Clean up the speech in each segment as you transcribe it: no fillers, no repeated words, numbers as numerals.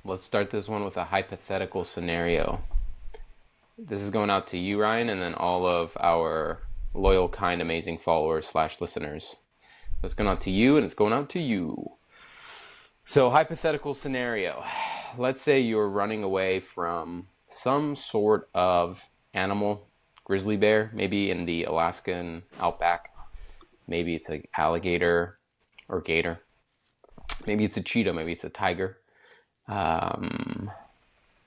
Let's start this one with a hypothetical scenario. This is going out to you, Ryan, and then all of our loyal, kind, amazing followers slash listeners. It's going out to you, and it's going out to you. So, hypothetical scenario. Let's say you're running away from some sort of animal, grizzly bear, maybe in the Alaskan outback. Maybe it's an alligator or gator. Maybe it's a cheetah. Maybe it's a tiger. Um,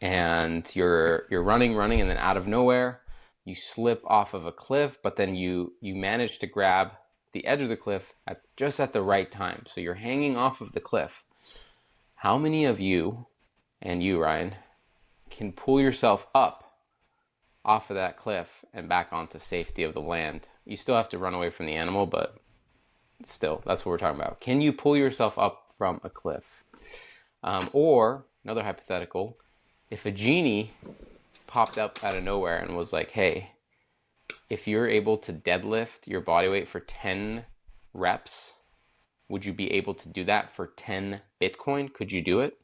and you're running, and then out of nowhere, you slip off of a cliff, but then you manage to grab the edge of the cliff just at the right time. So you're hanging off of the cliff. How many of you, and you, Ryan, can pull yourself up off of that cliff and back onto safety of the land? You still have to run away from the animal, but still, that's what we're talking about. Can you pull yourself up from a cliff? Or, another hypothetical, if a genie popped up out of nowhere and was like, hey, if you're able to deadlift your body weight for 10 reps, would you be able to do that for 10 Bitcoin? Could you do it?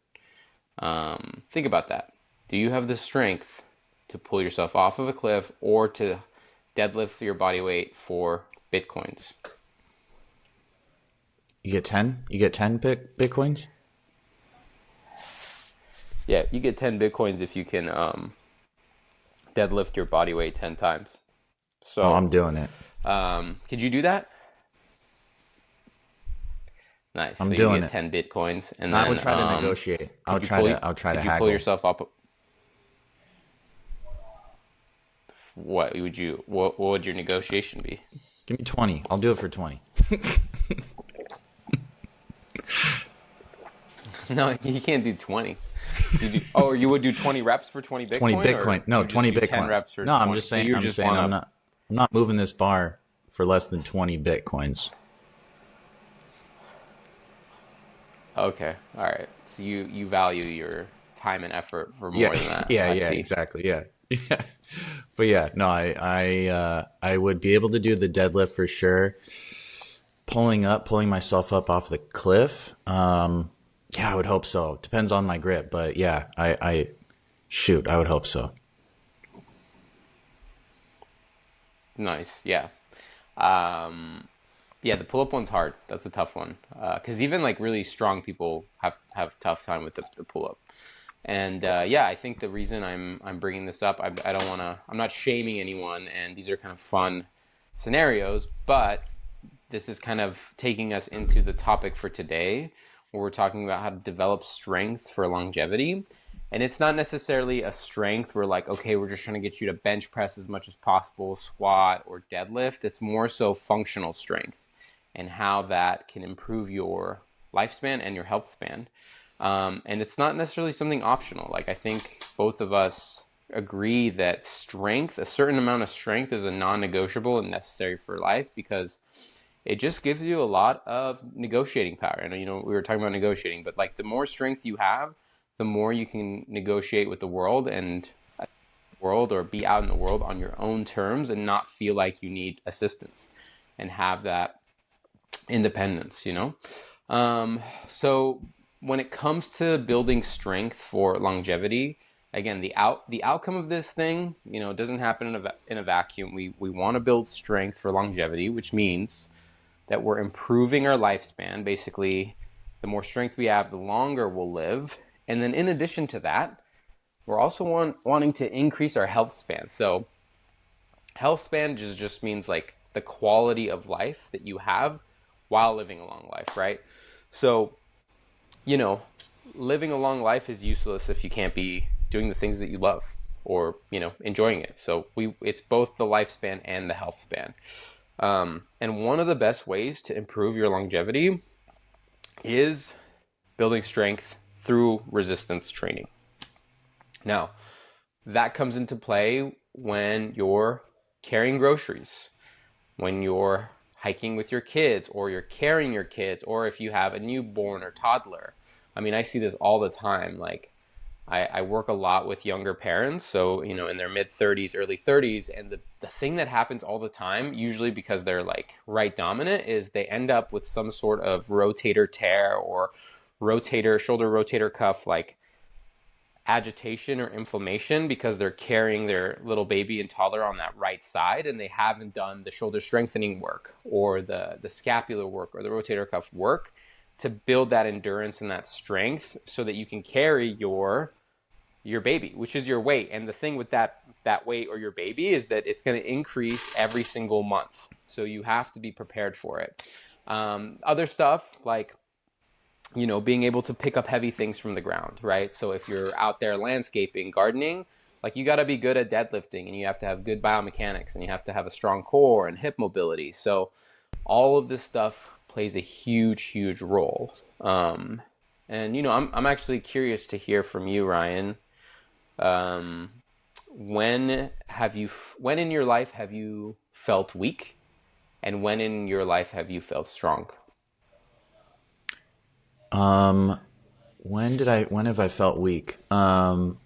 Think about that. Do you have the strength to pull yourself off of a cliff or to deadlift your body weight for Bitcoins? You get 10? You get 10 Bitcoins? Yeah, you get 10 Bitcoins if you can deadlift your body weight 10 times. So, I'm doing it. Could you do that? Nice. I'm so doing you get it. 10 Bitcoins, and I then would try to negotiate. I'll try to could you haggle. pull yourself up? What would your negotiation be? Give me 20. I'll do it for 20. No, you can't do 20. You would do 20 reps for 20 Bitcoin? 20 Bitcoin. No, you just 20 do Bitcoin. 10 reps for No, 20? I'm just So saying you I'm just saying I'm wanna, not moving this bar for less than 20 Bitcoins. Okay, all right. So you value your time and effort for Yeah, more than that. yeah, I yeah, see. exactly. Yeah. Yeah. But yeah, no, I would be able to do the deadlift for sure. Pulling myself up off the cliff. Yeah, I would hope so. Depends on my grip, but yeah, I would hope so. Nice. Yeah. Um, yeah, the pull-up one's hard. That's a tough one. Because even like really strong people have tough time with the pull-up. And yeah, I think the reason I'm bringing this up, I don't want to. I'm not shaming anyone, and these are kind of fun scenarios, but this is kind of taking us into the topic for today, where we're talking about how to develop strength for longevity. And it's not necessarily a strength where like, okay, we're just trying to get you to bench press as much as possible, squat or deadlift. It's more so functional strength and how that can improve your lifespan and your health span. And it's not necessarily something optional. Like I think both of us agree that strength, a certain amount of strength is a non-negotiable and necessary for life because it just gives you a lot of negotiating power. And we were talking about negotiating, but like the more strength you have, the more you can negotiate with the world or be out in the world on your own terms and not feel like you need assistance and have that independence. So when it comes to building strength for longevity, again, the outcome of this thing, it doesn't happen in a vacuum. We want to build strength for longevity, which means that we're improving our lifespan. Basically, the more strength we have, the longer we'll live. And then in addition to that, we're also wanting to increase our health span. So health span just means like the quality of life that you have while living a long life, right? So, you know, living a long life is useless if you can't be doing the things that you love or, enjoying it. So it's both the lifespan and the health span. And one of the best ways to improve your longevity is building strength through resistance training. Now, that comes into play when you're carrying groceries, when you're hiking with your kids, or you're carrying your kids, or if you have a newborn or toddler. I mean, I see this all the time. Like, I work a lot with younger parents, so, in their mid 30s, early 30s, and the thing that happens all the time, usually because they're like right dominant, is they end up with some sort of rotator tear or shoulder rotator cuff, like agitation or inflammation because they're carrying their little baby and toddler on that right side, and they haven't done the shoulder strengthening work or the scapular work or the rotator cuff work to build that endurance and that strength so that you can carry your baby, which is your weight. And the thing with that weight or your baby is that it's going to increase every single month. So you have to be prepared for it. Other stuff like, being able to pick up heavy things from the ground, right? So if you're out there landscaping, gardening, like you got to be good at deadlifting, and you have to have good biomechanics, and you have to have a strong core and hip mobility. So all of this stuff plays a huge, huge role. And I'm actually curious to hear from you, Ryan. Um, when in your life have you felt weak, and when in your life have you felt strong? Um, when have I felt weak? I'll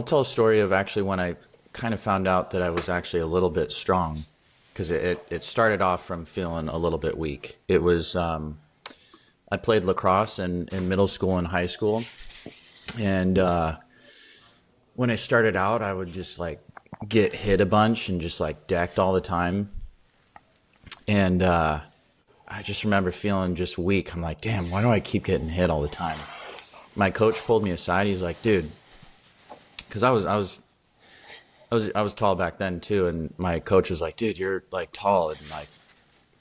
tell a story of actually when I kind of found out that I was actually a little bit strong, because it started off from feeling a little bit weak. It was, I played lacrosse in middle school and high school. And when I started out, I would just like get hit a bunch and just like decked all the time. And I just remember feeling just weak. I'm like, damn, why do I keep getting hit all the time? My coach pulled me aside. He's like, dude, because I was tall back then too, and my coach was like, dude, you're like tall and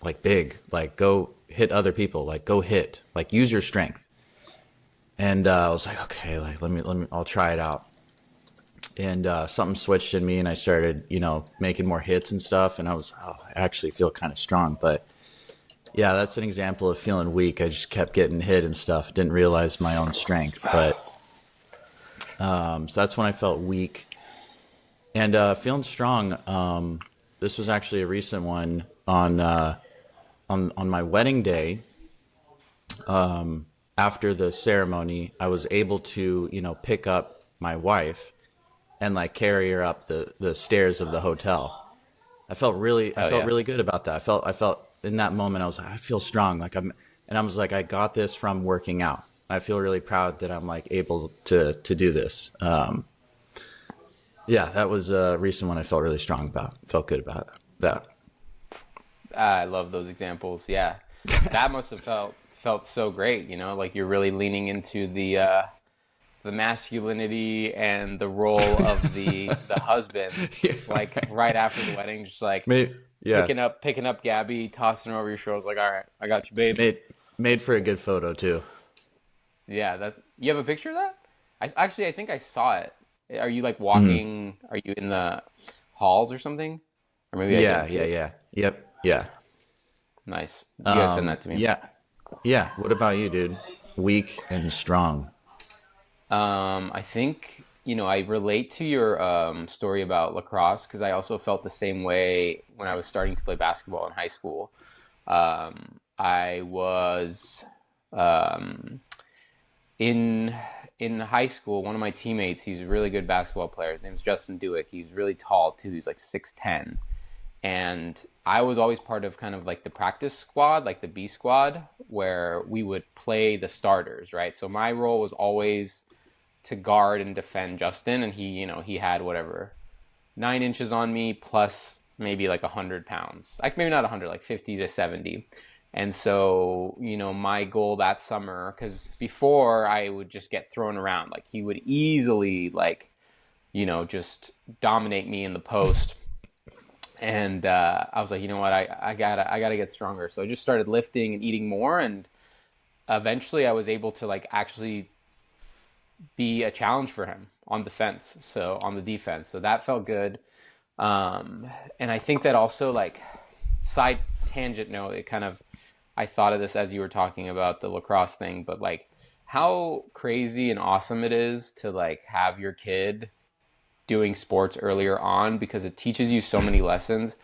like big, like go hit other people, like go hit, like use your strength. And I was like, okay, like let me, I'll try it out. And something switched in me, and I started, making more hits and stuff. And I actually feel kind of strong. But yeah, that's an example of feeling weak. I just kept getting hit and stuff. Didn't realize my own strength. But so that's when I felt weak. And feeling strong. This was actually a recent one on my wedding day. After the ceremony, I was able to, pick up my wife and like carry her up the stairs of the hotel. I Oh felt yeah. really good about that. I felt in that moment, I was like, I feel strong. And I was like, I got this from working out. I feel really proud that I'm like able to do this. Yeah, that was a recent one I felt really strong about. Felt good about that. I love those examples. Yeah. That must have felt so great, like you're really leaning into the masculinity and the role of the husband, Yeah. like right after the wedding, just like Made, yeah, picking up Gabby, tossing her over your shoulder, like, all right, I got you, babe. made made for a good photo too. Yeah, that you have a picture of that? I think I saw it. Are you like Hmm. walking? Are you in the halls or something? Or maybe I Yeah, didn't see yeah, it. yeah. Yep, yeah. Nice. You gotta send that to me. Yeah, yeah. What about you, dude? Weak and strong. I think, I relate to your story about lacrosse because I also felt the same way when I was starting to play basketball in high school. I was um, in in high school. One of my teammates, he's a really good basketball player. His name's Justin Dewick. He's really tall too. He's like 6'10", and I was always part of kind of like the practice squad, like the B squad, where we would play the starters, right? So my role was always to guard and defend Justin, and he had whatever 9 inches on me plus maybe like 100 pounds, like maybe not 100, like 50 to 70. And so, my goal that summer, because before I would just get thrown around, like he would easily like, just dominate me in the post. And I was like, you know what, I gotta get stronger. So I just started lifting and eating more, and eventually I was able to like actually be a challenge for him on defense. So on the defense, so that felt good. And I think that also like side tangent note, it kind of I thought of this as you were talking about the lacrosse thing, but like how crazy and awesome it is to like have your kid doing sports earlier on because it teaches you so many lessons.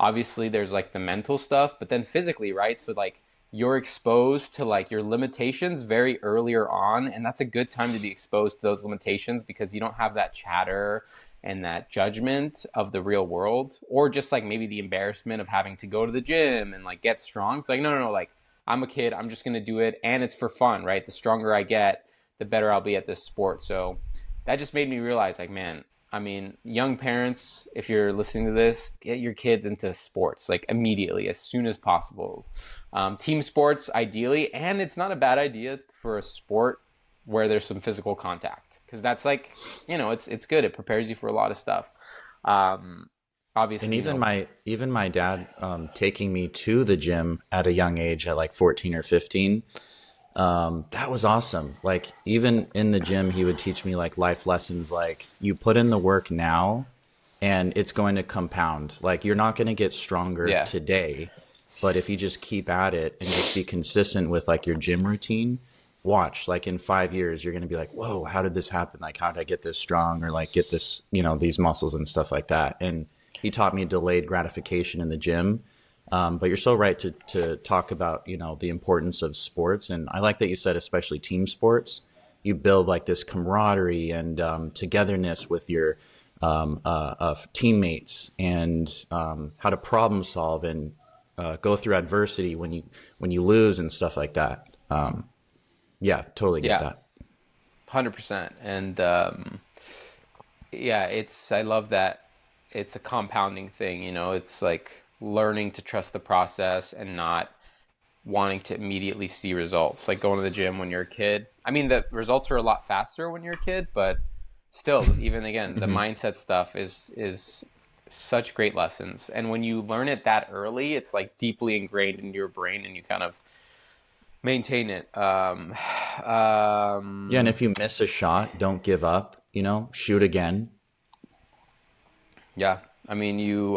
Obviously, there's like the mental stuff, but then physically, right? So like you're exposed to like your limitations very earlier on, and that's a good time to be exposed to those limitations because you don't have that chatter and that judgment of the real world, or just like maybe the embarrassment of having to go to the gym and like get strong. It's like no, no, no, like I'm a kid, I'm just gonna do it, and it's for fun, right? The stronger I get, the better I'll be at this sport. So that just made me realize, like, man, I mean, young parents, if you're listening to this, get your kids into sports like immediately, as soon as possible. Team sports, ideally, and it's not a bad idea for a sport where there's some physical contact, because that's like, it's good. It prepares you for a lot of stuff. Um, And Obviously, even my dad taking me to the gym at a young age, at like 14 or 15, that was awesome. Like even in the gym, he would teach me like life lessons, like you put in the work now and it's going to compound. Like you're not going to get stronger yeah, today, but if you just keep at it and just be consistent with like your gym routine, watch, like in 5 years, you're going to be like, whoa, how did this happen? Like, how did I get this strong, or like get this, these muscles and stuff like that. And he taught me delayed gratification in the gym. But you're so right to talk about, the importance of sports. And I like that you said, especially team sports, you build like this camaraderie and togetherness with your teammates, and how to problem solve and go through adversity when you lose and stuff like that. Yeah, totally get yeah, that. 100%. And yeah, I love that it's a compounding thing. It's like learning to trust the process and not wanting to immediately see results. Like going to the gym when you're a kid. I mean, the results are a lot faster when you're a kid, but still, even again, the Hmm. mindset stuff is such great lessons. And when you learn it that early, it's like deeply ingrained into your brain, and you kind of maintain it. Yeah, and Um, if you miss a shot, don't give up. Shoot again. yeah, I mean, you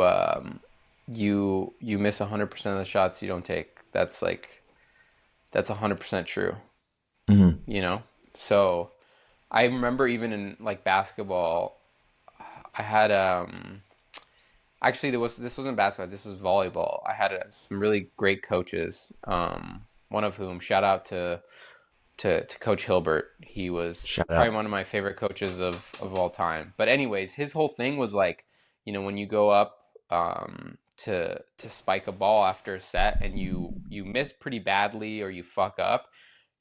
miss 100% of the shots you don't take. That's 100% true. Hmm. You know. So I remember even in like basketball, I had actually this wasn't basketball, this was volleyball. I had some really great coaches. One of whom, shout out to Coach Hilbert. He was Shout probably out. one of my favorite coaches of all time. But anyways, his whole thing was like, when you go up to spike a ball after a set and you miss pretty badly or you fuck up,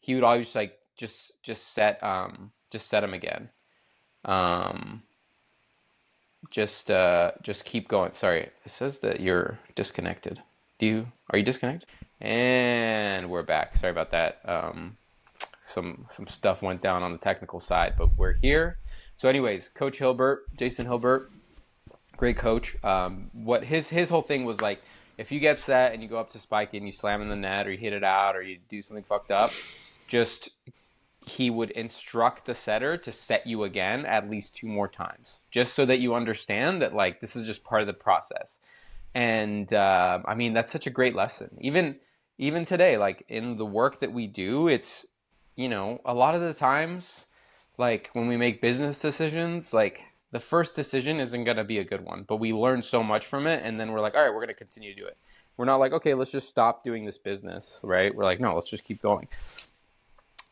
he would always like just set him again. Um, just keep going. Sorry, it says that you're disconnected. Are you disconnected? And we're back. Sorry about that. Some stuff went down on the technical side, but we're here. So, anyways, Coach Hilbert, Jason Hilbert, great coach. What his whole thing was like, if you get set and you go up to spike it and you slam in the net or you hit it out or you do something fucked up, just he would instruct the setter to set you again at least two more times, just so that you understand that like this is just part of the process. And I mean, that's such a great lesson. Even today, like in the work that we do, it's a lot of the times, like when we make business decisions, like the first decision isn't going to be a good one, but we learn so much from it, and then we're like, all right, we're going to continue to do it. We're not like, okay, let's just stop doing this business, right? We're like, no, let's just keep going.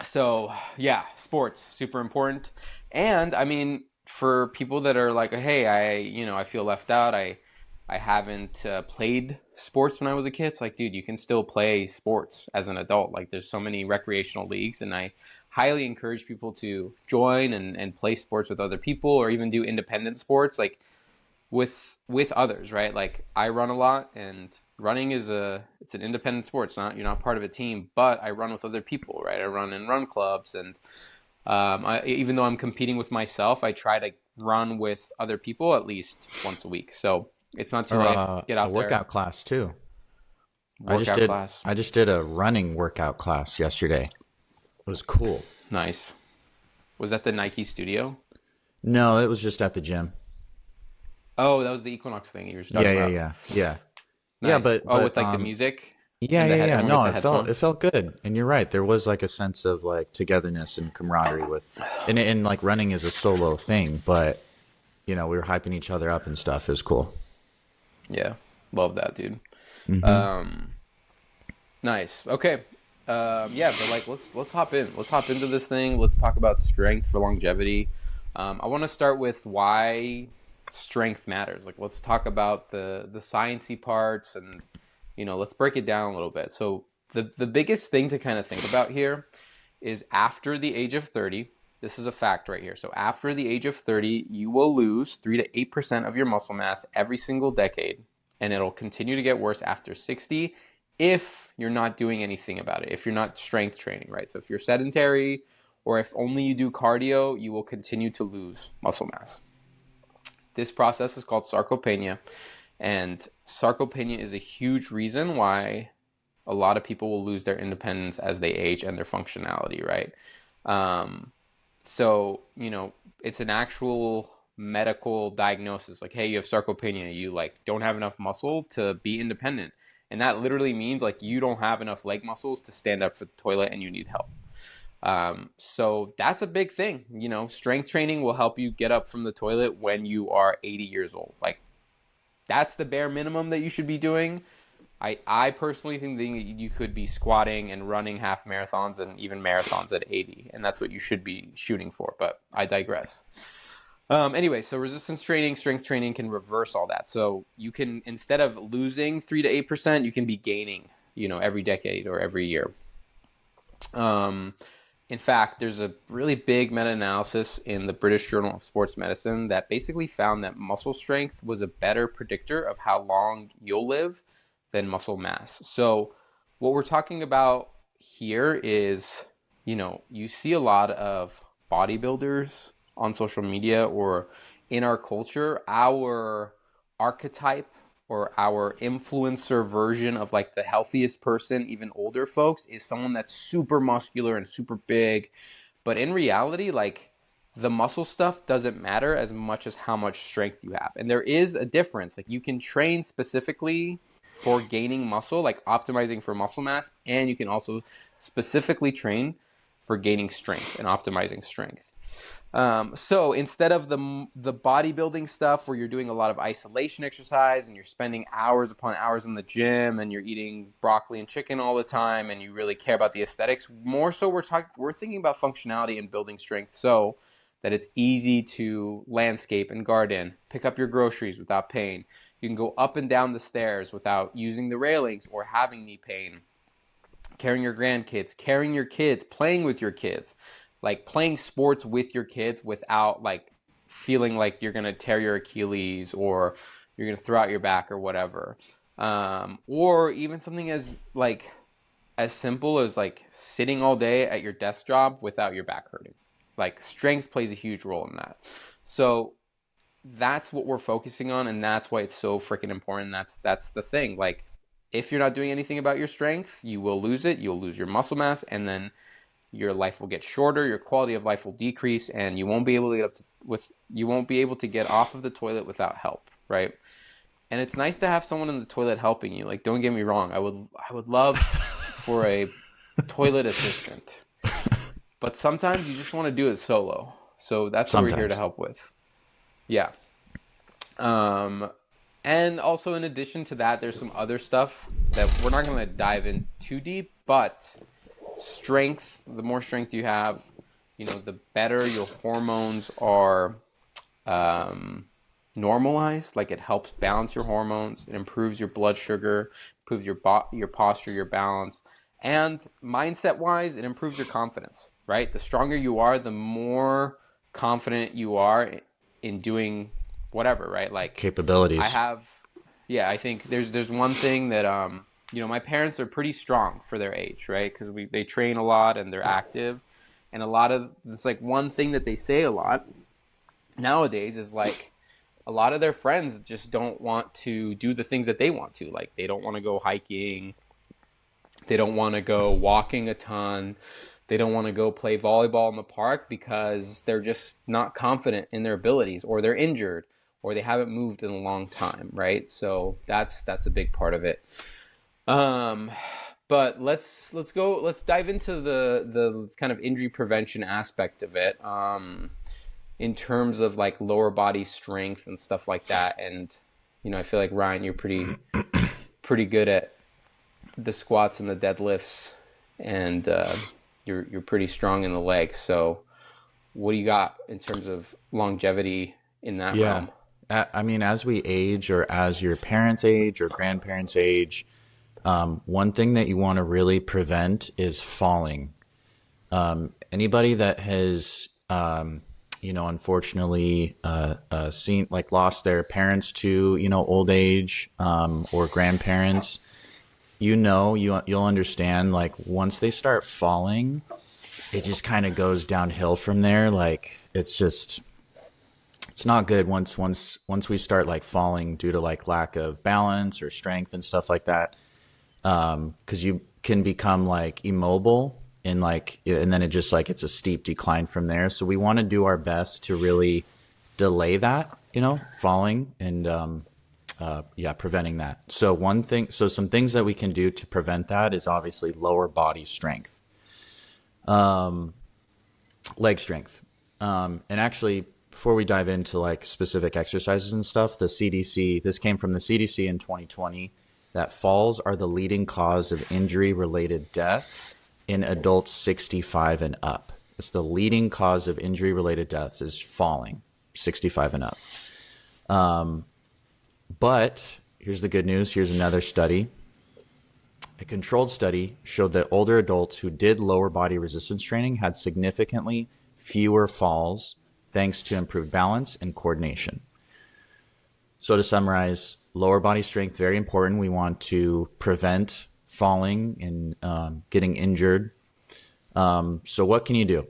So yeah, sports super important. And I mean, for people that are like, hey, I feel left out. I haven't played sports when I was a kid. It's like, dude, you can still play sports as an adult. Like, there's so many recreational leagues, and I highly encourage people to join and play sports with other people, or even do independent sports. Like, with others, right? Like I run a lot, and running it's an independent sport. It's not, you're not part of a team, but I run with other people, right? I run in run clubs, and even though I'm competing with myself, I try to run with other people at least once a week. So it's not too Or late. Get a out there, workout class too. I just workout did class. I just did a running workout class yesterday. It was cool. Nice. Was that the Nike studio? No, it was just at the gym. Oh, that was the Equinox thing you were talking Yeah, yeah, about. yeah, yeah, yeah. Nice. But Oh, with like the music and the yeah. everyone No, gets a it headphone. felt good. And you're right. There was like a sense of like togetherness and camaraderie and like running is a solo thing, but we were hyping each other up and stuff. It was cool. Yeah, love that, dude. Hmm. Um, Nice. Okay. Yeah, but like let's hop in. Let's hop into this thing. Let's talk about strength for longevity. I want to start with why strength matters. Like let's talk about the sciencey parts, and let's break it down a little bit. So the biggest thing to kind of think about here is after the age of 30. This is a fact right here. So after the age of 30, you will lose 3 to 8% of your muscle mass every single decade, and it'll continue to get worse after 60 if you're not doing anything about it. If you're not strength training, right? So if you're sedentary or if only you do cardio, you will continue to lose muscle mass. This process is called sarcopenia, and sarcopenia is a huge reason why a lot of people will lose their independence as they age and their functionality, right? Um, so, it's an actual medical diagnosis. Like, hey, you have sarcopenia. You like don't have enough muscle to be independent. And that literally means like you don't have enough leg muscles to stand up for the toilet and you need help. So that's a big thing. Strength training will help you get up from the toilet when you are 80 years old. Like, that's the bare minimum that you should be doing. I personally think that you could be squatting and running half marathons and even marathons at 80, and that's what you should be shooting for, but I digress. Anyway, so resistance training, strength training can reverse all that. So you can, instead of losing 3 to 8%, you can be gaining, every decade or every year. Um, in fact, there's a really big meta-analysis in the British Journal of Sports Medicine that basically found that muscle strength was a better predictor of how long you'll live than muscle mass. So what we're talking about here is, you see a lot of bodybuilders on social media or in our culture. Our archetype or our influencer version of like the healthiest person, even older folks, is someone that's super muscular and super big. But in reality, like, the muscle stuff doesn't matter as much as how much strength you have. And there is a difference. Like, you can train specifically for gaining muscle, like optimizing for muscle mass, and you can also specifically train for gaining strength and optimizing strength. So instead of the bodybuilding stuff where you're doing a lot of isolation exercise and you're spending hours upon hours in the gym and you're eating broccoli and chicken all the time and you really care about the aesthetics, more so we're thinking about functionality and building strength so that it's easy to landscape and garden, pick up your groceries without pain. You can go up and down the stairs without using the railings or having knee pain. Carrying your grandkids, carrying your kids, playing with your kids, like playing sports with your kids without like feeling like you're gonna tear your Achilles or you're gonna throw out your back or whatever. Or even something as simple as like sitting all day at your desk job without your back hurting. Like, strength plays a huge role in that. So that's what we're focusing on, and that's why it's so freaking important. That's the thing. Like, if you're not doing anything about your strength, you will lose it. You'll lose your muscle mass, and then your life will get shorter. Your quality of life will decrease, and you won't be able to get off of the toilet without help, right? And it's nice to have someone in the toilet helping you. Like, don't get me wrong. I would love for a toilet assistant, but sometimes you just want to do it solo. So that's what we're here to Sometimes. help with. Yeah. And also, in addition to that, there's some other stuff that we're not going to dive in too deep, but strength, the more strength you have, the better your hormones are normalized. Like, it helps balance your hormones. It improves your blood sugar, improves your posture, your balance. And mindset-wise, it improves your confidence, right? The stronger you are, the more confident you are in doing whatever, right? Like, I Capabilities. have, yeah, I think there's one thing that my parents are pretty strong for their age, right? Because they train a lot and they're active, and a lot of it's like one thing that they say a lot nowadays is like a lot of their friends just don't want to do the things that they want to. Like, they don't want to go hiking, they don't want to go walking a ton. They don't want to go play volleyball in the park because they're just not confident in their abilities, or they're injured, or they haven't moved in a long time, right? So that's a big part of it. Um, but let's dive into the kind of injury prevention aspect of it. In terms of like lower body strength and stuff like that. And I feel like, Ryan, you're pretty good at the squats and the deadlifts, and you're pretty strong in the legs. So what do you got in terms of longevity in that Yeah. realm? I mean, as we age, or as your parents age or grandparents age, one thing that you want to really prevent is falling. Anybody that has, unfortunately, seen like lost their parents to, old age, or grandparents, you'll understand like once they start falling, it just kind of goes downhill from there. Like it's not good once we start like falling due to like lack of balance or strength and stuff like that. Because you can become like immobile and then it just like it's a steep decline from there. So we want to do our best to really delay that, falling and preventing that. So some things that we can do to prevent that is obviously lower body strength, leg strength. And actually, before we dive into like specific exercises and stuff, this came from the CDC in 2020, that falls are the leading cause of injury related death in adults 65 and up. It's the leading cause of injury related deaths is falling, 65 and up. But here's the good news. Here's another study. A controlled study showed that older adults who did lower body resistance training had significantly fewer falls thanks to improved balance and coordination. So to summarize, lower body strength, very important. We want to prevent falling and getting injured. So what can you do?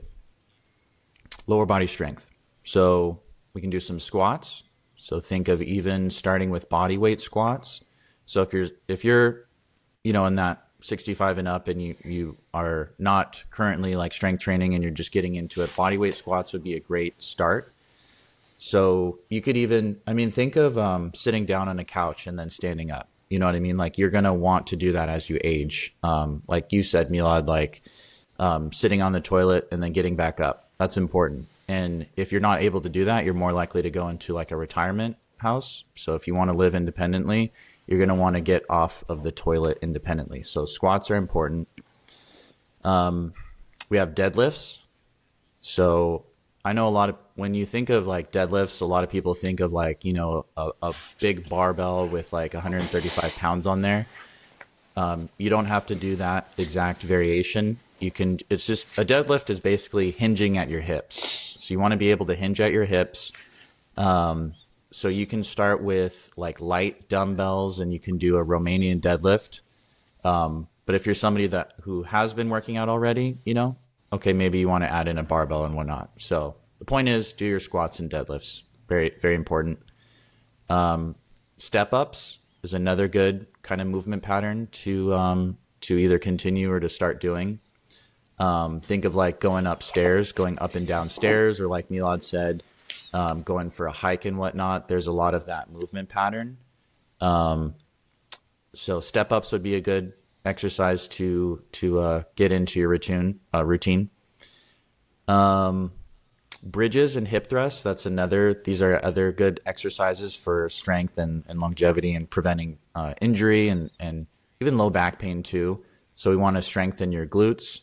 Lower body strength. So we can do some squats. So think of even starting with body weight squats. So if you're in that 65 and up and you are not currently like strength training and you're just getting into it, body weight squats would be a great start. So you could even, think of sitting down on a couch and then standing up. You know what I mean? Like you're going to want to do that as you age. Like you said, Milad, like sitting on the toilet and then getting back up. That's important. And if you're not able to do that, you're more likely to go into like a retirement house. So if you want to live independently, you're going to want to get off of the toilet independently. So squats are important. We have deadlifts. So I know when you think of like deadlifts, a lot of people think of like, a big barbell with like 135 pounds on there. You don't have to do that exact variation. It's just a deadlift is basically hinging at your hips. So you want to be able to hinge at your hips. So you can start with like light dumbbells and you can do a Romanian deadlift. But if you're somebody who has been working out already, okay, maybe you want to add in a barbell and whatnot. So the point is do your squats and deadlifts. Very, very important. Step ups is another good kind of movement pattern to either continue or to start doing. Think of like going upstairs, going up and down stairs, or like Milad said, going for a hike and whatnot. There's a lot of that movement pattern. So step ups would be a good exercise to get into your routine. Bridges and hip thrusts. These are other good exercises for strength and longevity and preventing injury and even low back pain too. So we want to strengthen your glutes.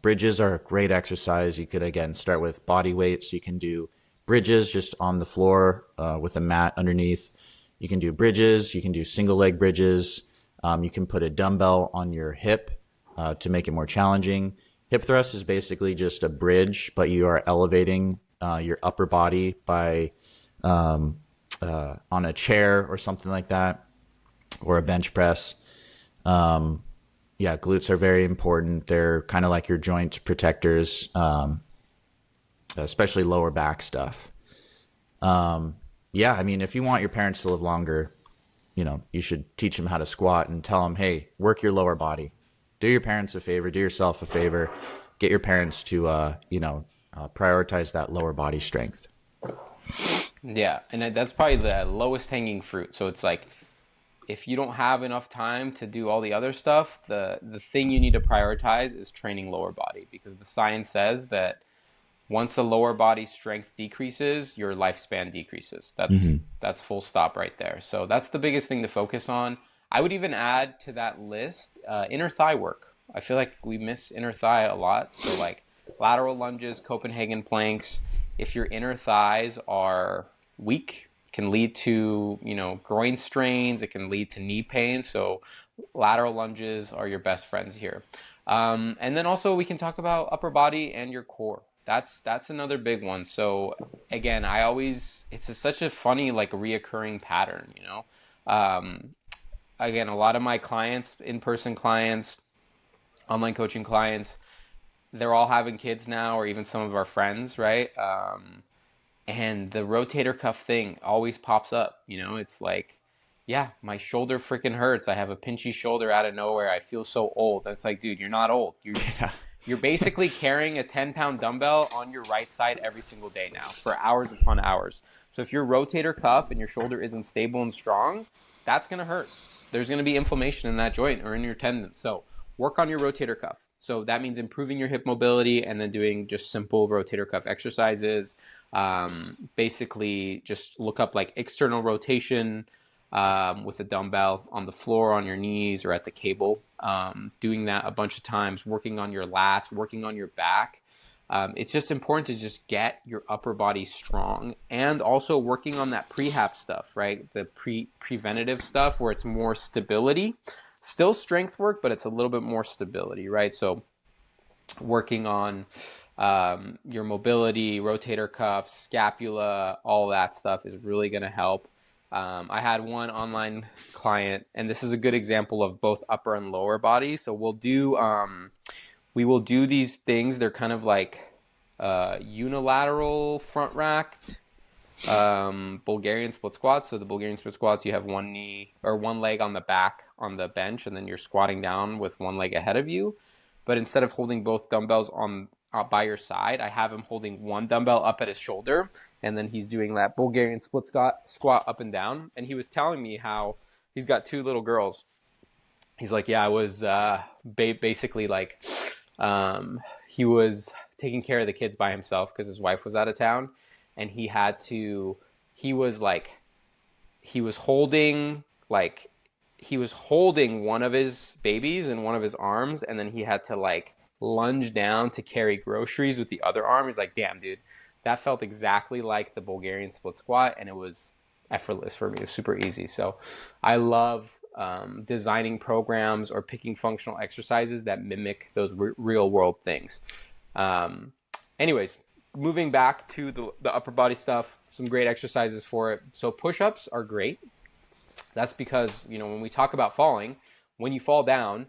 Bridges are a great exercise. You could, again, start with body weight. So you can do bridges just on the floor with a mat underneath. You can do bridges. You can do single leg bridges. You can put a dumbbell on your hip to make it more challenging. Hip thrust is basically just a bridge, but you are elevating your upper body by on a chair or something like that, or a bench press. Glutes are very important. They're kind of like your joint protectors, especially lower back stuff. If you want your parents to live longer, you should teach them how to squat and tell them, hey, work your lower body. Do your parents a favor, do yourself a favor, get your parents to, prioritize that lower body strength. Yeah, and that's probably the lowest hanging fruit. So it's like if you don't have enough time to do all the other stuff, the thing you need to prioritize is training lower body, because the science says that once the lower body strength decreases, your lifespan decreases. That's full stop right there. So that's the biggest thing to focus on. I would even add to that list inner thigh work. I feel like we miss inner thigh a lot. So like lateral lunges, Copenhagen planks. If your inner thighs are weak, can lead to groin strains. It can lead to knee pain. So lateral lunges are your best friends here. And then also we can talk about upper body and your core. That's another big one. So again, it's such a funny like reoccurring pattern, you know. Um, Again, a lot of my clients, in-person clients, online coaching clients, they're all having kids now, or even some of our friends, right? And the rotator cuff thing always pops up. You know, it's like, yeah, my shoulder freaking hurts. I have a pinchy shoulder out of nowhere. I feel so old. And it's like, dude, you're not old. Yeah. You're basically carrying a 10-pound dumbbell on your right side every single day now for hours upon hours. So if your rotator cuff and your shoulder isn't stable and strong, that's going to hurt. There's going to be inflammation in that joint or in your tendon. So work on your rotator cuff. So that means improving your hip mobility and then doing just simple rotator cuff exercises. Basically, just look up like external rotation with a dumbbell on the floor, on your knees, or at the cable. Doing that a bunch of times, working on your lats, working on your back. It's just important to just get your upper body strong and also working on that prehab stuff, right? The preventative stuff where it's more stability. Still strength work, but it's a little bit more stability, right? So working on your mobility, rotator cuff, scapula, all that stuff is really going to help. I had one online client, and this is a good example of both upper and lower body. So we will do these things. They're kind of like unilateral front racked Bulgarian split squats. So the Bulgarian split squats, you have one knee or one leg on the back on the bench, and then you're squatting down with one leg ahead of you. But instead of holding both dumbbells on by your side, I have him holding one dumbbell up at his shoulder, and then he's doing that Bulgarian split squat up and down. And he was telling me how he's got two little girls. He's like, yeah, I was basically like, he was taking care of the kids by himself because his wife was out of town, and he had to. He was like, he was holding like he was holding one of his babies in one of his arms, and then he had to like lunge down to carry groceries with the other arm. He's like, damn, dude, that felt exactly like the Bulgarian split squat, and it was effortless for me. It was super easy. So I love designing programs or picking functional exercises that mimic those real world things. Um, Anyways, moving back to the upper body stuff, some great exercises for it. So push-ups are great. That's because, you know, when we talk about falling, when you fall down,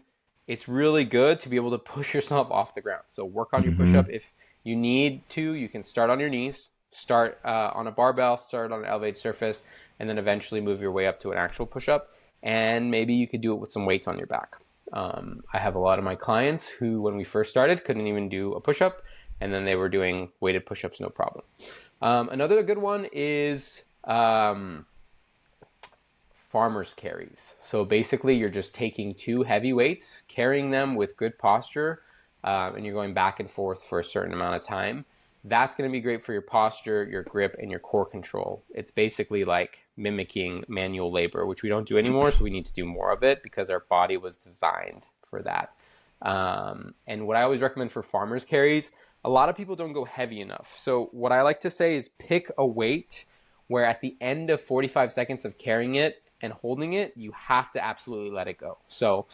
it's really good to be able to push yourself off the ground. So work on your push-up. Mm-hmm. If you need to, you can start on your knees, start on a barbell, start on an elevated surface, and then eventually move your way up to an actual push-up. And maybe you could do it with some weights on your back. I have a lot of my clients who, when we first started, couldn't even do a push-up, and then they were doing weighted push-ups no problem. Another good one is farmer's carries. So basically, you're just taking two heavy weights, carrying them with good posture, and you're going back and forth for a certain amount of time. That's going to be great for your posture, your grip, and your core control. It's basically like mimicking manual labor, which we don't do anymore, so we need to do more of it because our body was designed for that. And what I always recommend for farmer's carries, a lot of people don't go heavy enough. So what I like to say is pick a weight where at the end of 45 seconds of carrying it and holding it, you have to absolutely let it go. So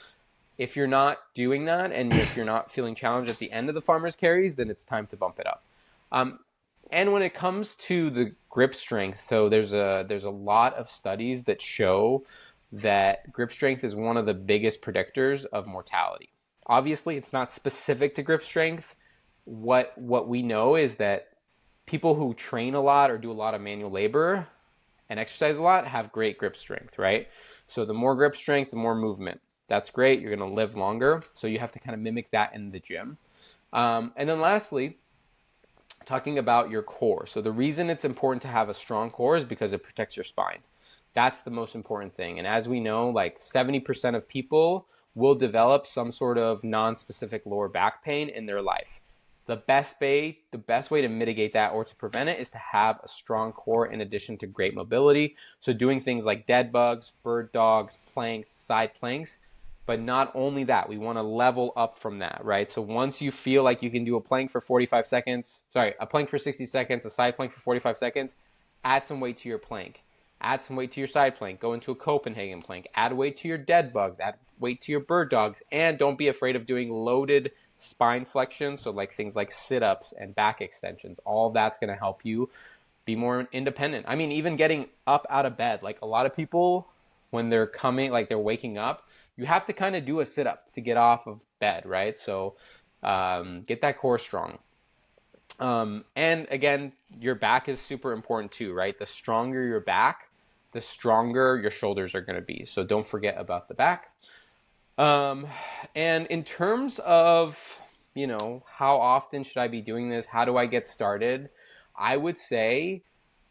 if you're not doing that and if you're not feeling challenged at the end of the farmer's carries, then it's time to bump it up. Um, and when it comes to the grip strength, so there's a lot of studies that show that grip strength is one of the biggest predictors of mortality. Obviously, it's not specific to grip strength. What we know is that people who train a lot or do a lot of manual labor and exercise a lot have great grip strength, right? So the more grip strength, the more movement. That's great. You're going to live longer. So you have to kind of mimic that in the gym. And then lastly, talking about your core. So the reason it's important to have a strong core is because it protects your spine. That's the most important thing. And as we know, like 70% of people will develop some sort of non-specific lower back pain in their life. The best way to mitigate that or to prevent it is to have a strong core in addition to great mobility. So doing things like dead bugs, bird dogs, planks, side planks. But not only that, we want to level up from that, right? So once you feel like you can do a plank for 45 seconds, a plank for 60 seconds, a side plank for 45 seconds, add some weight to your plank. Add some weight to your side plank. Go into a Copenhagen plank. Add weight to your dead bugs. Add weight to your bird dogs. And don't be afraid of doing loaded spine flexion. So like things like sit-ups and back extensions. All that's going to help you be more independent. I mean, even getting up out of bed. Like a lot of people, when they're coming, like they're waking up, you have to kind of do a sit-up to get off of bed, right? So get that core strong. And again, your back is super important too, right? The stronger your back, the stronger your shoulders are going to be. So don't forget about the back. Um, and in terms of, how often should I be doing this? How do I get started? I would say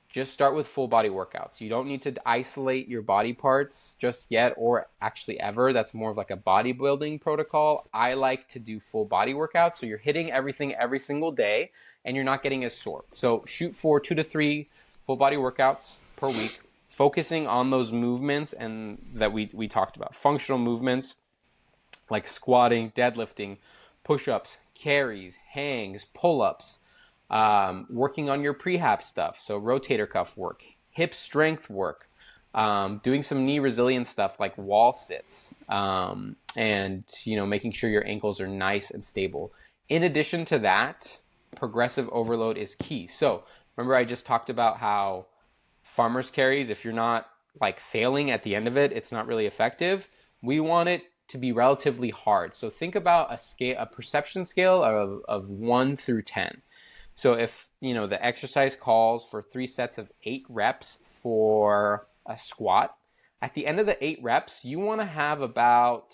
just start with full body workouts. You don't need to isolate your body parts just yet or actually ever. That's more of like a bodybuilding protocol. I like to do full body workouts. So you're hitting everything every single day and you're not getting as sore. So shoot for 2 to 3 full body workouts per week, focusing on those movements and that we talked about. Functional movements like squatting, deadlifting, push-ups, carries, hangs, pull-ups, working on your prehab stuff, so rotator cuff work, hip strength work, doing some knee resilience stuff like wall sits, and making sure your ankles are nice and stable. In addition to that, progressive overload is key. So remember I just talked about how farmers carries, if you're not like failing at the end of it, it's not really effective. We want it to be relatively hard. So think about a perception scale of 1 through 10. So if, the exercise calls for 3 sets of 8 reps for a squat, at the end of the 8 reps, you want to have about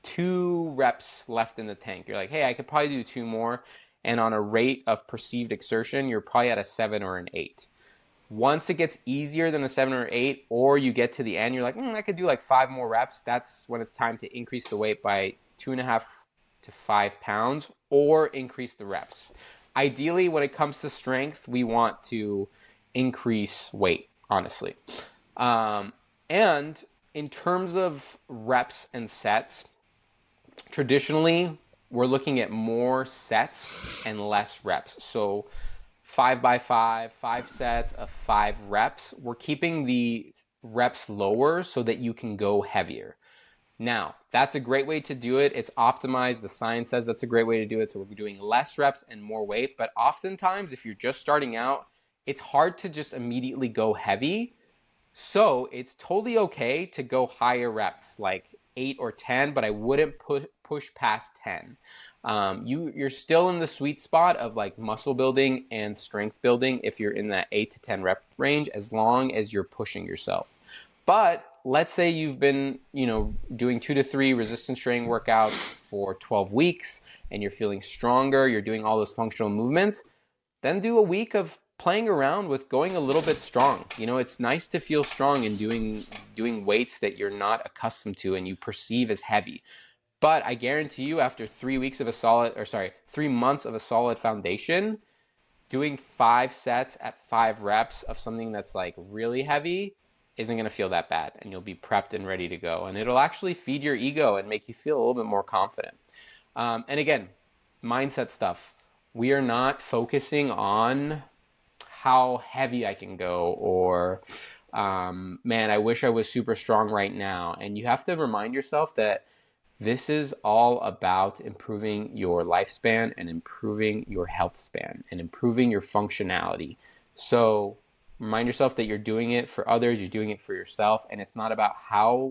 2 reps left in the tank. You're like, hey, I could probably do 2 more. And on a rate of perceived exertion, you're probably at a 7 or an 8. Once it gets easier than a 7 or 8, or you get to the end, you're like, I could do like 5 more reps. That's when it's time to increase the weight by 2.5 to 5 pounds or increase the reps. Ideally, when it comes to strength, we want to increase weight, honestly. And in terms of reps and sets, traditionally, we're looking at more sets and less reps. So 5 by 5, 5 sets of 5 reps. We're keeping the reps lower so that you can go heavier. Now, that's a great way to do it. It's optimized. The science says that's a great way to do it. So we're doing less reps and more weight. But oftentimes, if you're just starting out, it's hard to just immediately go heavy. So it's totally okay to go higher reps, like 8 or 10, but I wouldn't push past 10. You're still in the sweet spot of like muscle building and strength building if you're in that 8 to 10 rep range, as long as you're pushing yourself. But let's say you've been, doing 2 to 3 resistance training workouts for 12 weeks and you're feeling stronger, you're doing all those functional movements, then do a week of playing around with going a little bit strong. It's nice to feel strong and doing weights that you're not accustomed to and you perceive as heavy. But I guarantee you, after 3 months of a solid foundation, doing 5 sets at 5 reps of something that's like really heavy isn't going to feel that bad, and you'll be prepped and ready to go. And it'll actually feed your ego and make you feel a little bit more confident. And again, mindset stuff. We are not focusing on how heavy I can go or, man, I wish I was super strong right now. And you have to remind yourself that this is all about improving your lifespan and improving your health span and improving your functionality. So remind yourself that you're doing it for others, you're doing it for yourself, and it's not about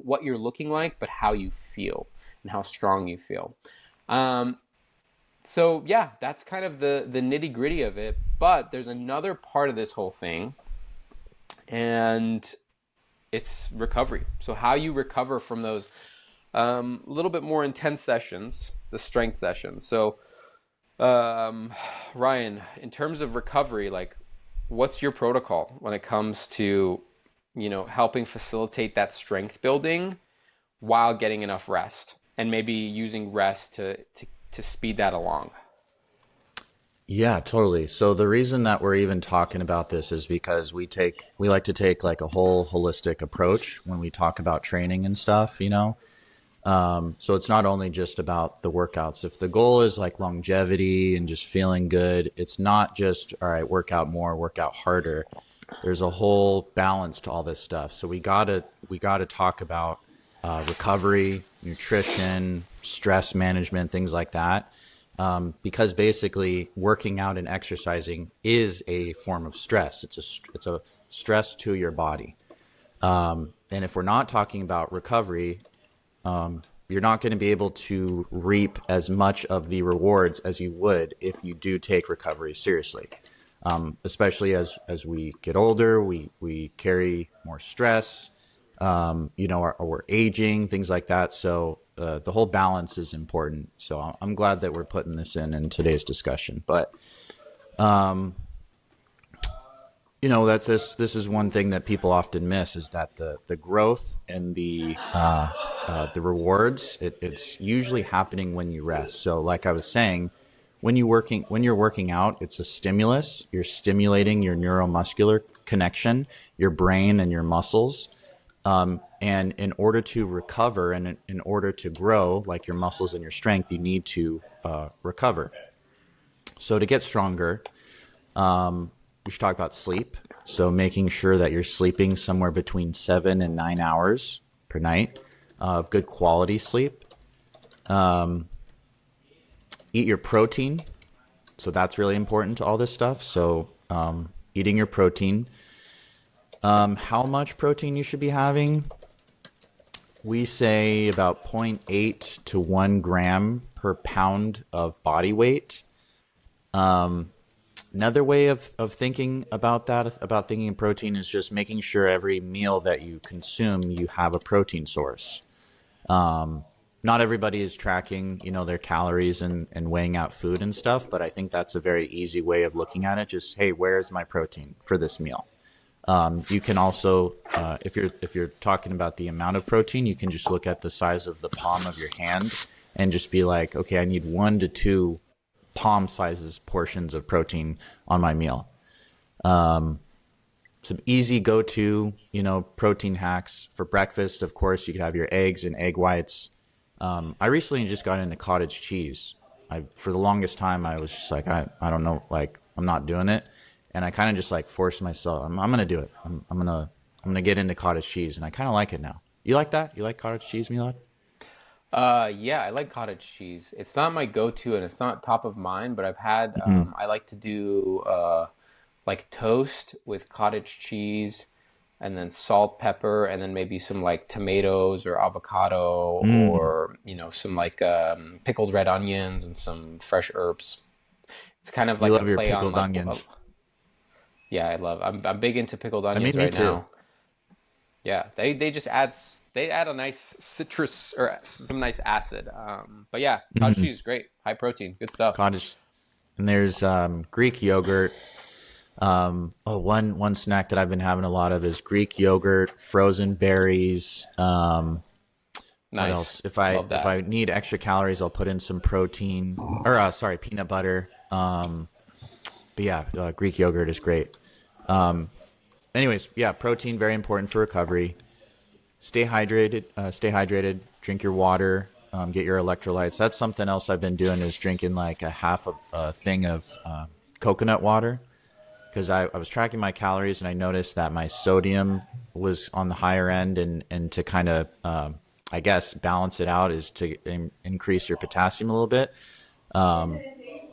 what you're looking like, but how you feel and how strong you feel. So yeah, that's kind of the nitty gritty of it. But there's another part of this whole thing, and it's recovery. So how you recover from those little bit more intense sessions, the strength sessions. So Ryan, in terms of recovery, like what's your protocol when it comes to, helping facilitate that strength building while getting enough rest and maybe using rest to speed that along? Yeah, totally. So the reason that we're even talking about this is because we like to take like a whole holistic approach when we talk about training and stuff. So it's not only just about the workouts. If the goal is like longevity and just feeling good, it's not just, all right, work out more, work out harder. there's a whole balance to all this stuff. So we gotta talk about recovery, nutrition, stress management, things like that. Because basically, working out and exercising is a form of stress. It's a stress to your body. And if we're not talking about recovery, you're not going to be able to reap as much of the rewards as you would if you do take recovery seriously. Especially as we get older, we carry more stress, or we're aging, things like that. So the whole balance is important. So I'm glad that we're putting this in today's discussion. But that's this is one thing that people often miss is that the growth and the rewards it's usually happening when you rest. So like I was saying, when you're working out, it's a stimulus. You're stimulating your neuromuscular connection, your brain and your muscles. And in order to recover and in order to grow, like your muscles and your strength, you need to recover. So to get stronger, we should talk about sleep. So making sure that you're sleeping somewhere between 7 and 9 hours per night of good quality sleep. Eat your protein. So that's really important to all this stuff. So eating your protein. How much protein you should be having? We say about zero point 0.8 to 1 gram per pound of body weight. Another way of thinking about that, about thinking of protein, is just making sure every meal that you consume, you have a protein source. Not everybody is tracking, their calories and weighing out food and stuff, but I think that's a very easy way of looking at it. Just, hey, where's my protein for this meal? You can also, if you're talking about the amount of protein, you can just look at the size of the palm of your hand and just be like, okay, I need 1 to 2 palm sizes portions of protein on my meal. Some easy go-to, protein hacks for breakfast. Of course, you could have your eggs and egg whites. I recently just got into cottage cheese. For the longest time, I was just like, I don't know, like I'm not doing it. And I kind of just like forced myself. I'm going to do it. I'm gonna get into cottage cheese, and I kind of like it now. You like that? You like cottage cheese, Milad? Yeah, I like cottage cheese. It's not my go-to and it's not top of mind, but I like to do like toast with cottage cheese and then salt, pepper, and then maybe some like tomatoes or avocado Mm. or, some like pickled red onions and some fresh herbs. It's kind of You like a love your play on pickled like, onions. yeah, I'm big into pickled I onions mean, me right too. now. Yeah, they add a nice citrus or some nice acid. But yeah, cottage Mm. cheese is great, high protein, good stuff. Cottage. And there's Greek yogurt. One snack that I've been having a lot of is Greek yogurt, frozen berries. What Nice, else? If I love if that. I need extra calories, I'll put in some protein or sorry, peanut butter. But yeah, Greek yogurt is great. Anyways, yeah, protein very important for recovery. Stay hydrated. Stay hydrated. Drink your water. Get your electrolytes. That's something else I've been doing is drinking like a half a thing of coconut water because I was tracking my calories and I noticed that my sodium was on the higher end and to kind of I guess balance it out is to increase your potassium a little bit.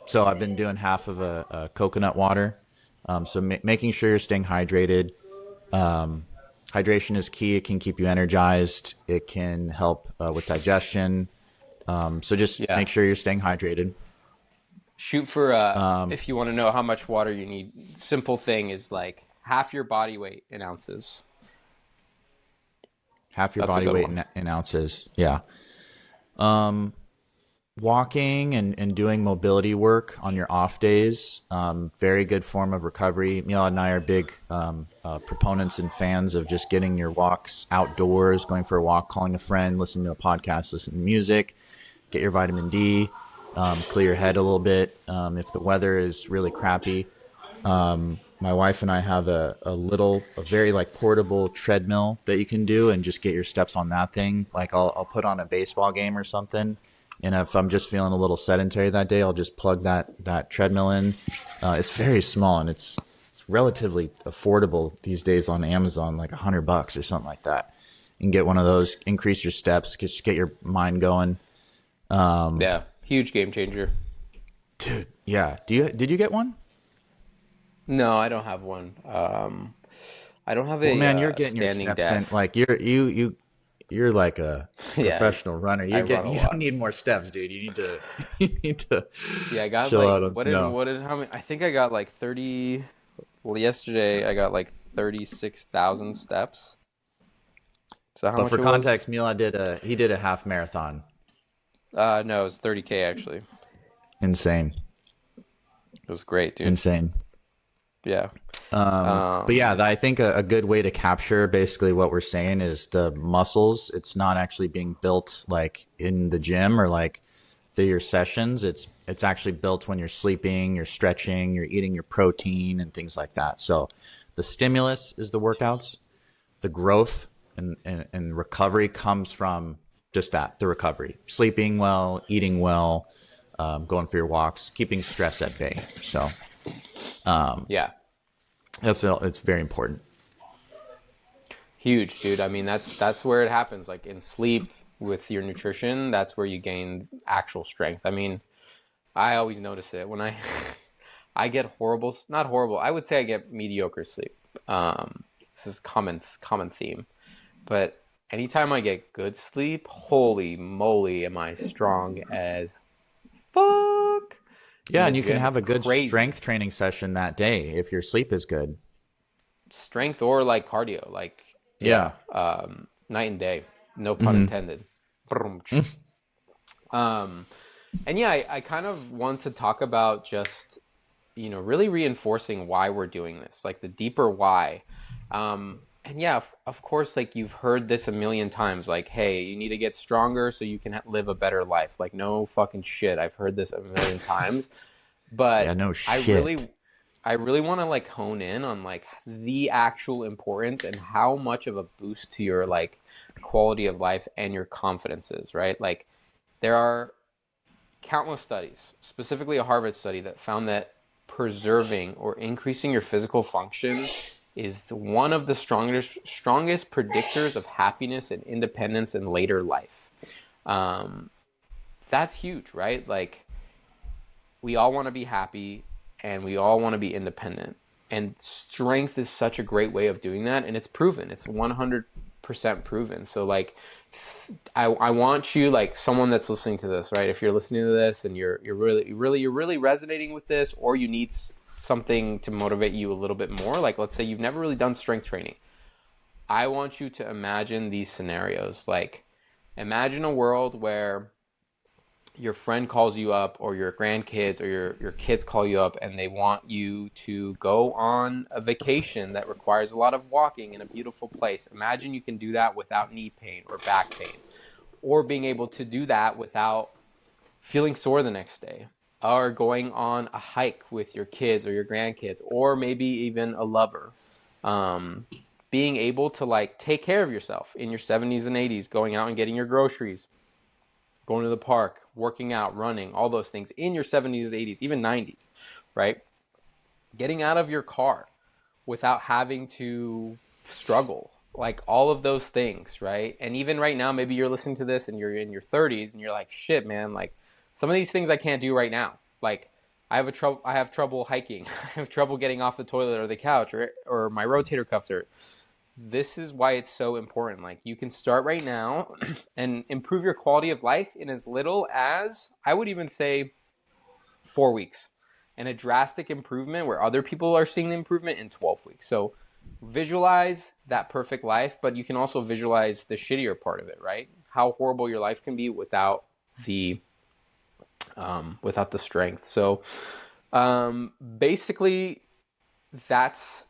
So I've been doing half of a coconut water. So making sure you're staying hydrated. Hydration is key. It can keep you energized. It can help with digestion. So just Yeah, make sure you're staying hydrated. shoot for if you want to know how much water you need. Simple thing is like half your body weight in ounces. Half your That's a body good weight one. in ounces. Yeah. Walking and doing mobility work on your off days, very good form of recovery. Mila and I are big proponents and fans of just getting your walks outdoors, going for a walk, calling a friend, listening to a podcast, listening to music, get your vitamin D, clear your head a little bit. If the weather is really crappy, my wife and I have a very like portable treadmill that you can do and just get your steps on that thing. Like I'll put on a baseball game or something. And if I'm just feeling a little sedentary that day, I'll just plug that treadmill in. It's very small and it's it's relatively affordable these days on Amazon, like $100 or something like that. You can get one of those, increase your steps, just get your mind going. Yeah, huge game changer. Dude, yeah. Did you get one? No, I don't have one. I don't have Well, a man, you're getting your standing steps in. desk. Like you're like a Yeah, professional runner. I run a You don't lot. need more steps, dude. You need to you need to Yeah, I got chill like out on no. what did how many? I think I got like 30. Well, yesterday I got like 36,000 steps. Is that how But much for it was? context, Mila did a half marathon. No, it was 30K actually. Insane, It was great, dude. insane. Yeah. But yeah, Um, I think a good way to capture basically what we're saying is the muscles. It's not actually being built like in the gym or like through your sessions. It's actually built when you're sleeping, you're stretching, you're eating your protein and things like that. So the stimulus is the workouts. The growth and recovery comes from just that, the recovery. Sleeping well, eating well, going for your walks, keeping stress at bay. So yeah. it's very important. Huge, dude. I mean, that's where it happens. Like in sleep with your nutrition, that's where you gain actual strength. I mean, I always notice it when I I get horrible, not horrible. I would say I get mediocre sleep. This is common theme. But anytime I get good sleep, holy moly, am I strong as fuck in Yeah, the and you can gym. have It's a good crazy. strength training session that day if your sleep is good. Strength or like cardio, like yeah, Yeah. night and day. No pun Mm-hmm. intended. Um, and yeah, I kind of want to talk about just, really reinforcing why we're doing this, like the deeper why. And yeah, of course, like you've heard this a million times, like, hey, you need to get stronger so you can live a better life. Like, no fucking shit. I've heard this a million times, Yeah, but no I shit. really, I really want to like hone in on like the actual importance and how much of a boost to your like quality of life and your confidence is, right? Like, there are countless studies, specifically a Harvard study, that found that preserving or increasing your physical function is one of the strongest predictors of happiness and independence in later life. Um, that's huge, right? Like we all want to be happy and we all want to be independent. And strength is such a great way of doing that, and it's proven. It's 100% proven. So like I want you, like someone that's listening to this, right? If you're listening to this and you're really resonating with this, or you need something to motivate you a little bit more, like let's say you've never really done strength training. I want you to imagine these scenarios. Like imagine a world where your friend calls you up, or your grandkids or your kids call you up, and they want you to go on a vacation that requires a lot of walking in a beautiful place. Imagine you can do that without knee pain or back pain, or being able to do that without feeling sore the next day, or going on a hike with your kids or your grandkids, or maybe even a lover. um, Being able to like take care of yourself in your 70s and 80s, going out and getting your groceries, going to the park, working out, running, all those things in your 70s, 80s, even 90s, right? Getting out of your car without having to struggle, like all of those things, right? And even right now, maybe you're listening to this and you're in your 30s and you're like, shit, man, like some of these things I can't do right now. Like I have trouble hiking. I have trouble getting off the toilet or the couch, or my rotator cuffs hurt. This is why it's so important. Like you can start right now and improve your quality of life in as little as, I would even say, 4 weeks, and a drastic improvement where other people are seeing the improvement in 12 weeks. So visualize that perfect life, but you can also visualize the shittier part of it, right? How horrible your life can be the without the strength. So basically, that's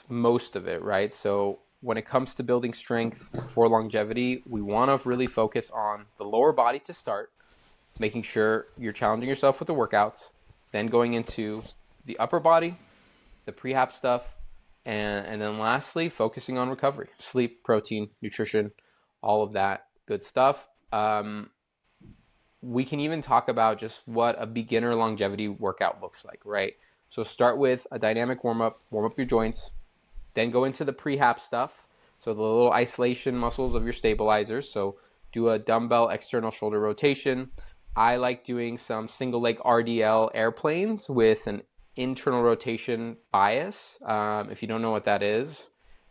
most of it, right? So when it comes to building strength for longevity, we want to really focus on the lower body to start, making sure you're challenging yourself with the workouts, then going into the upper body, the prehab stuff, and then lastly, focusing on recovery, sleep, protein, nutrition, all of that good stuff. We can even talk about just what a beginner longevity workout looks like, right? So start with a dynamic warm up your joints, then go into the prehab stuff. So the little isolation muscles of your stabilizers. So do a dumbbell external shoulder rotation. I like doing some single leg RDL airplanes with an internal rotation bias. If you don't know what that is,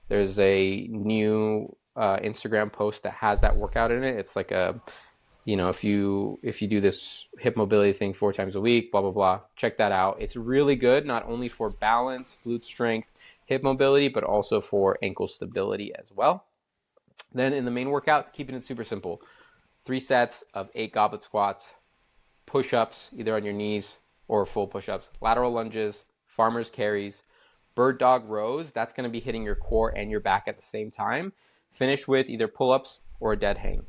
there's a new Instagram post that has that workout in it. It's like a, if you do this hip mobility thing 4 times a week, blah blah blah, check that out. It's really good, not only for balance, glute strength, hip mobility, but also for ankle stability as well. Then in the main workout, keeping it super simple: 3 sets of 8 goblet squats, push-ups either on your knees or full push-ups, lateral lunges, farmer's carries, bird dog rows. That's going to be hitting your core and your back at the same time. Finish with either pull-ups or a dead hang.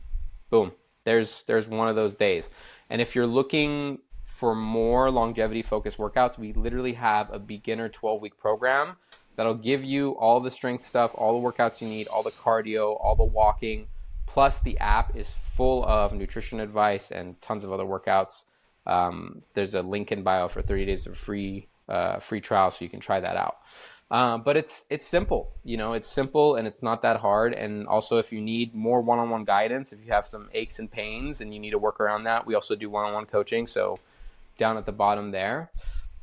Boom. There's one of those days. And if you're looking for more longevity focused workouts, we literally have a beginner 12-week program that'll give you all the strength stuff, all the workouts you need, all the cardio, all the walking. Plus, the app is full of nutrition advice and tons of other workouts. There's a link in bio for 30 days of free trial, so you can try that out. But it's simple, it's simple and it's not that hard. And also, if you need more one-on-one guidance, if you have some aches and pains and you need to work around that, we also do one-on-one coaching. So down at the bottom there.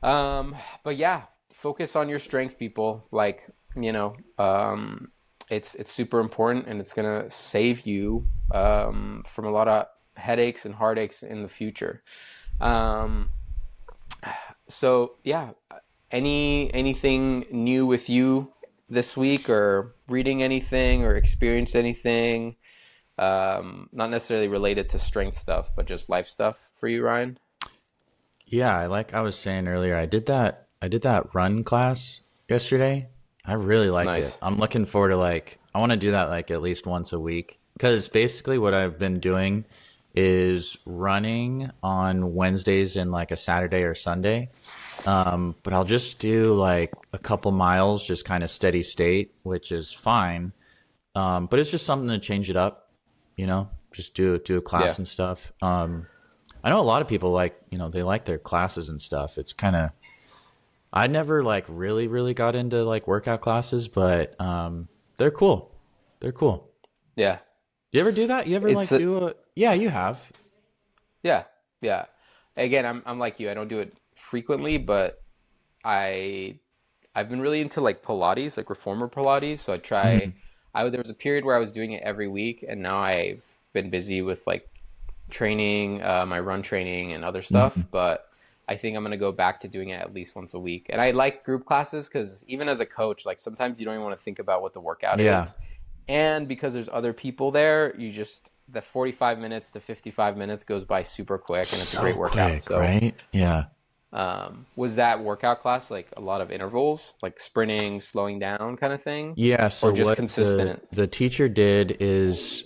But yeah, focus on your strength, people. Like, it's super important, and it's gonna save you from a lot of headaches and heartaches in the future. Um, so yeah, anything new with you this week, or reading anything, or experienced anything? Not necessarily related to strength stuff, but just life stuff for you, Ryan. Yeah, like I was saying earlier, I did that run class yesterday. I really liked it. Nice. I'm looking forward to I want to do that like at least once a week because basically what I've been doing is running on Wednesdays and like a Saturday or Sunday. But I'll just do like a couple miles, just kind of steady state, which is fine. But it's just something to change it up, just do a class Yeah. and stuff. I know a lot of people they like their classes and stuff. It's kind of, I never like really, really got into like workout classes, but they're cool. They're cool. Yeah. You ever do that? You ever It's like do a, yeah, you have. Yeah, yeah. Again, I'm like you. I don't do it frequently, but I I've been really into like Pilates, like reformer Pilates. So I try. Mhm. There was a period where I was doing it every week, and now I've been busy with like training, my run training and other stuff. Mhm. But I think I'm gonna go back to doing it at least once a week. And I like group classes because even as a coach, like sometimes you don't even want to think about what the workout Yeah. is, and because there's other people there, the 45 minutes to 55 minutes goes by super quick, and it's a So great workout. quick, So, right? Yeah. was that workout class like a lot of intervals, like sprinting, slowing down kind of thing, Yeah, or so just what the consistent? the teacher did is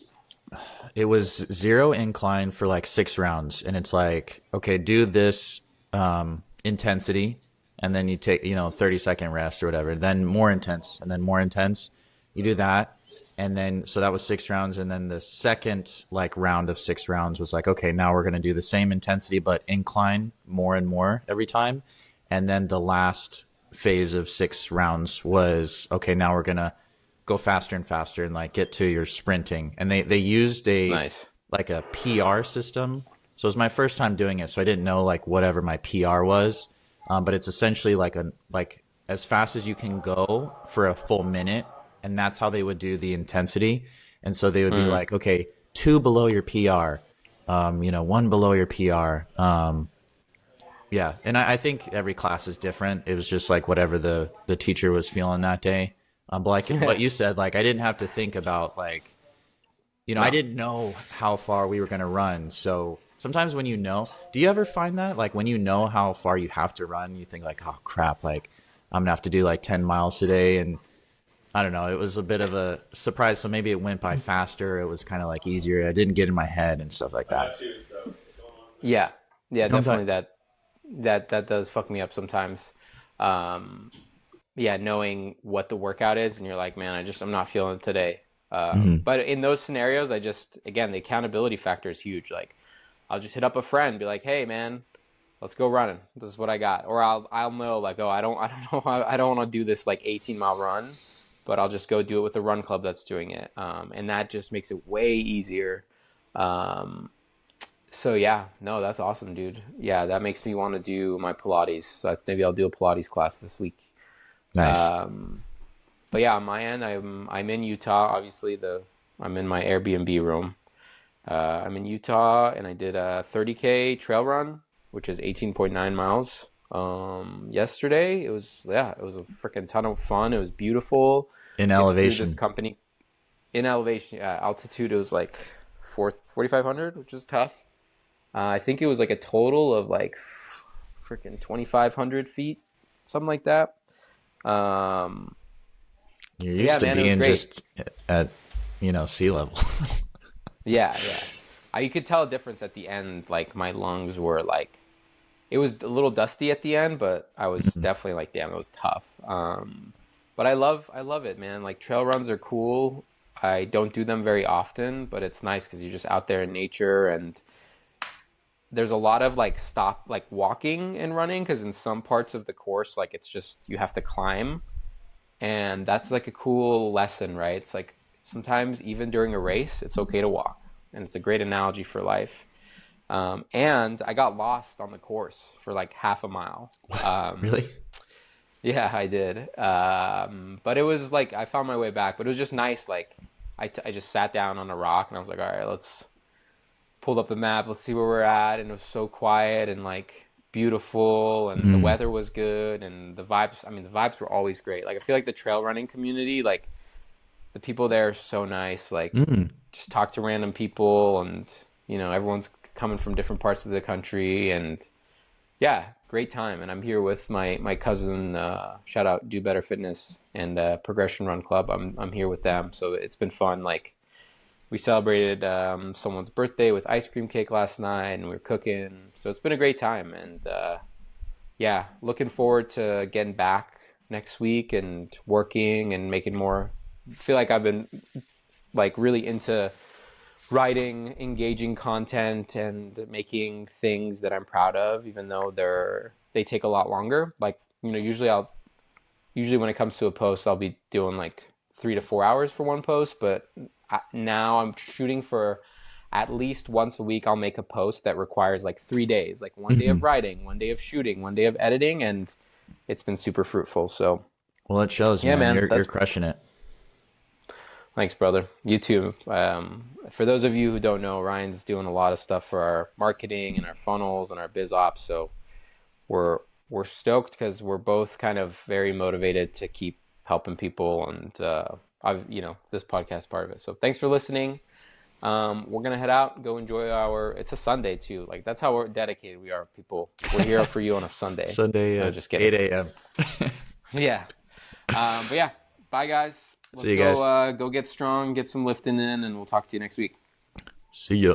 it was zero incline for like 6 rounds, and it's like, okay, do this intensity, and then you take 30-second rest or whatever, then more intense, and then more intense. You do that, and then so that was 6 rounds, and then the second like round of 6 rounds was like, okay, now we're gonna do the same intensity but incline more and more every time, and then the last phase of 6 rounds was okay, now we're gonna go faster and faster and like get to your sprinting. And they used a Nice. like a PR system. So it was my first time doing it, so I didn't know like whatever my PR was. But it's essentially like as fast as you can go for a full minute, and that's how they would do the intensity. And so they would be Mm, like, okay, two below your PR, one below your PR. Yeah, and I think every class is different. It was just like whatever the teacher was feeling that day. But like what you said, like I didn't have to think about I no. didn't know how far we were gonna run. So sometimes when do you ever find that like when you know how far you have to run, you think like, oh crap, like I'm gonna have to do like 10 miles today, and I don't know. It was a bit of a surprise. So maybe it went by faster. It was kind of like easier. I didn't get in my head and stuff like that. Yeah. Yeah, You know what I'm definitely that does fuck me up sometimes. Um, yeah, knowing what the workout is, and you're like, man, I'm not feeling it today. talking? But in those scenarios, again, the accountability factor is huge. Like, I'll just hit up a friend, be like, hey, man, let's go running. This is what I got. Or I'll know like, oh, I don't know, I don't want to do this like 18-mile run, but I'll just go do it with the run club that's doing it. And that just makes it way easier. Um, so yeah, no, that's awesome, dude. Yeah, that makes me want to do my Pilates. So maybe I'll do a Pilates class this week. Nice. Um, but yeah, on my end, I'm in Utah. Obviously, the I'm in my Airbnb room. I'm in Utah, and I did a 30K trail run, which is 18.9 miles. Yesterday, it was a freaking ton of fun. It was beautiful. In It's through this elevation. company in elevation, altitude. It was like 4,500, which is tough. I think it was like a total of like freaking 2,500 feet, something like that. Um, You're but yeah, used to man, it was being great. just at, sea level. Yeah, yeah. You could tell a difference at the end. Like my lungs were like, it was a little dusty at the end, but I was Mhm. definitely like, damn, it was tough. But I love it, man. Like trail runs are cool. I don't do them very often, but it's nice because you're just out there in nature and there's a lot of like stop, like walking and running because in some parts of the course, like it's just you have to climb. And that's like a cool lesson, right? It's like sometimes even during a race, it's okay to walk. And it's a great analogy for life. And I got lost on the course for like half a mile. Really? Yeah, I did. But it was like I found my way back. But it was just nice. Like I just sat down on a rock and I was like, all right, let's pulled up the map. Let's see where we're at. And it was so quiet and like beautiful. And the Mm. weather was good. And the vibes. I mean, the vibes were always great. Like I feel like the trail running community, like the people there are so nice. Like Mm. just talk to random people and everyone's coming from different parts of the country and yeah, great time. And I'm here with my cousin. Shout out Do Better Fitness and Progression Run Club. I'm here with them, so it's been fun. Like we celebrated someone's birthday with ice cream cake last night, and we were cooking. So it's been a great time. And yeah, looking forward to getting back next week and working and making more. Feel like I've been like really into writing engaging content and making things that I'm proud of, even though they take a lot longer. Like, usually when it comes to a post, I'll be doing like 3 to 4 hours for one post, but now I'm shooting for at least once a week. I'll make a post that requires like 3 days, like one day of Mhm. writing, one day of shooting, one day of editing, and it's been super fruitful. So Well, it shows, yeah, man. man, You're that's crushing it. thanks, brother. You too. For those of you who don't know, Ryan's doing a lot of stuff for our marketing and our funnels and our biz ops. So we're we're stoked because we're both kind of very motivated to keep helping people, and this podcast part of it. So thanks for listening. We're gonna head out, go enjoy our. It's a Sunday too. Like that's how we're dedicated we are, people. We're here for you on a Sunday. Sunday No, at just kidding. 8 a.m. Yeah. But yeah, bye guys. Let's See you guys. go get strong, get some lifting in, and we'll talk to you next week. See ya.